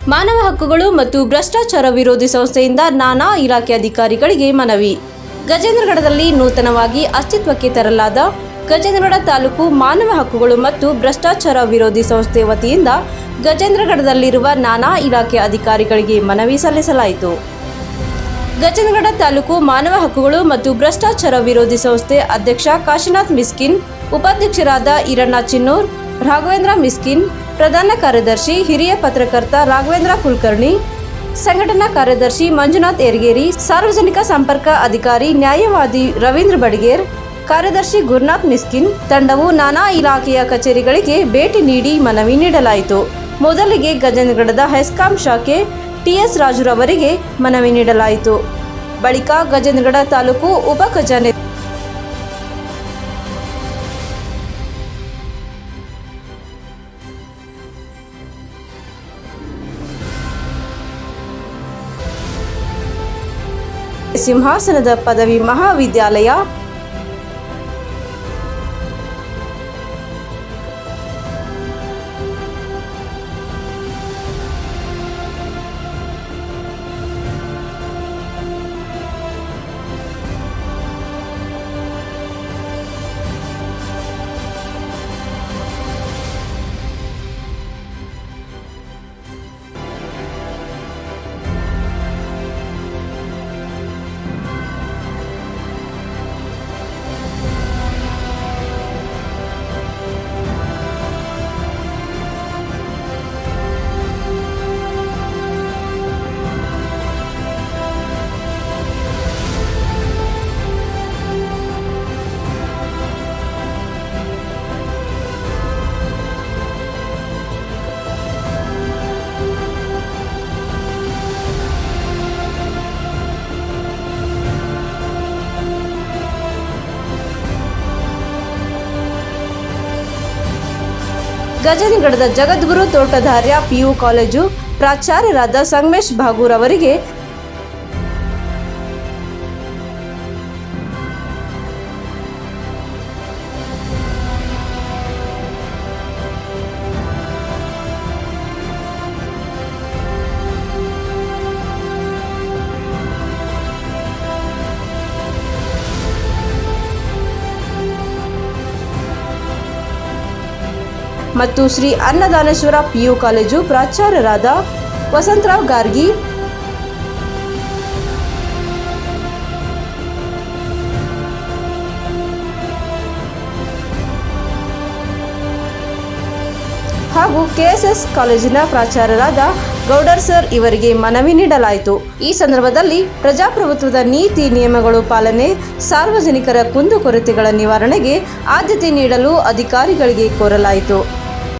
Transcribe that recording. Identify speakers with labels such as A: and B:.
A: ಮಾನವ ಹಕ್ಕುಗಳು ಮತ್ತು ಭ್ರಷ್ಟಾಚಾರ ವಿರೋಧಿ ಸಂಸ್ಥೆಯಿಂದ ನಾನಾ ಇಲಾಖೆ ಅಧಿಕಾರಿಗಳಿಗೆ ಮನವಿ. ಗಜೇಂದ್ರಗಢದಲ್ಲಿ ನೂತನವಾಗಿ ಅಸ್ತಿತ್ವಕ್ಕೆ ತರಲಾದ ಗಜೇಂದ್ರಗಢ ತಾಲೂಕು ಮಾನವ ಹಕ್ಕುಗಳು ಮತ್ತು ಭ್ರಷ್ಟಾಚಾರ ವಿರೋಧಿ ಸಂಸ್ಥೆ ವತಿಯಿಂದ ಗಜೇಂದ್ರಗಢದಲ್ಲಿರುವ ನಾನಾ ಇಲಾಖೆ ಅಧಿಕಾರಿಗಳಿಗೆ ಮನವಿ ಸಲ್ಲಿಸಲಾಯಿತು. ಗಜೇಂದ್ರಗಢ ತಾಲೂಕು ಮಾನವ ಹಕ್ಕುಗಳು ಮತ್ತು ಭ್ರಷ್ಟಾಚಾರ ವಿರೋಧಿ ಸಂಸ್ಥೆ ಅಧ್ಯಕ್ಷ ಕಾಶಿನಾಥ್ ಮಿಸ್ಕಿನ್, ಉಪಾಧ್ಯಕ್ಷರಾದ ಈರಣ್ಣ ಚಿನ್ನೂರ್, ರಾಘವೇಂದ್ರ ಮಿಸ್ಕಿನ್, ಪ್ರಧಾನ ಕಾರ್ಯದರ್ಶಿ ಹಿರಿಯ ಪತ್ರಕರ್ತ ರಾಘವೇಂದ್ರ ಕುಲಕರ್ಣಿ, ಸಂಘಟನಾ ಕಾರ್ಯದರ್ಶಿ ಮಂಜುನಾಥ್ ಏರ್ಗೇರಿ, ಸಾರ್ವಜನಿಕ ಸಂಪರ್ಕ ಅಧಿಕಾರಿ ನ್ಯಾಯವಾದಿ ರವೀಂದ್ರ ಬಡಿಗೇರ್, ಕಾರ್ಯದರ್ಶಿ ಗುರುನಾಥ್ ಮಿಸ್ಕಿನ್ ತಂಡವು ನಾನಾ ಇಲಾಖೆಯ ಕಚೇರಿಗಳಿಗೆ ಭೇಟಿ ನೀಡಿ ಮನವಿ ನೀಡಲಾಯಿತು. ಮೊದಲಿಗೆ ಗಜೇಂದ್ರಗಢದ ಹೆಸ್ಕಾಂ ಶಾಖೆ ಟಿಎಸ್ ರಾಜುರವರಿಗೆ ಮನವಿ ನೀಡಲಾಯಿತು. ಬಳಿಕ ಗಜೇಂದ್ರಗಢ ತಾಲೂಕು ಉಪ ಖಜಾನೆ ಸಿಂಹಾಸನದ ಪದವಿ ಮಹಾವಿದ್ಯಾಲಯ ಗಜೇಂದ್ರಗಢದ ಜಗದ್ಗುರು ತೋಟಧಾರ್ಯ ಪಿಯು ಕಾಲೇಜು ಪ್ರಾಚಾರ್ಯರಾದ ಸಂಗಮೇಶ್ ಭಾಗೂರ್ ಅವರಿಗೆ ಮತ್ತು ಶ್ರೀ ಅನ್ನದಾನೇಶ್ವರ ಪಿಯು ಕಾಲೇಜು ಪ್ರಾಚಾರ್ಯರಾದ ವಸಂತರಾವ್ ಗಾರ್ಗಿ, ಹಾಗೂ ಕೆಎಸ್ಎಸ್ ಕಾಲೇಜಿನ ಪ್ರಾಚಾರ್ಯರಾದ ಗೌಡರ್ ಸರ್ ಇವರಿಗೆ ಮನವಿ ನೀಡಲಾಯಿತು. ಈ ಸಂದರ್ಭದಲ್ಲಿ ಪ್ರಜಾಪ್ರಭುತ್ವದ ನೀತಿ ನಿಯಮಗಳು ಪಾಲನೆ, ಸಾರ್ವಜನಿಕರ ಕುಂದುಕೊರತೆಗಳ ನಿವಾರಣೆಗೆ ಆದ್ಯತೆ ನೀಡಲು ಅಧಿಕಾರಿಗಳಿಗೆ ಕೋರಲಾಯಿತು.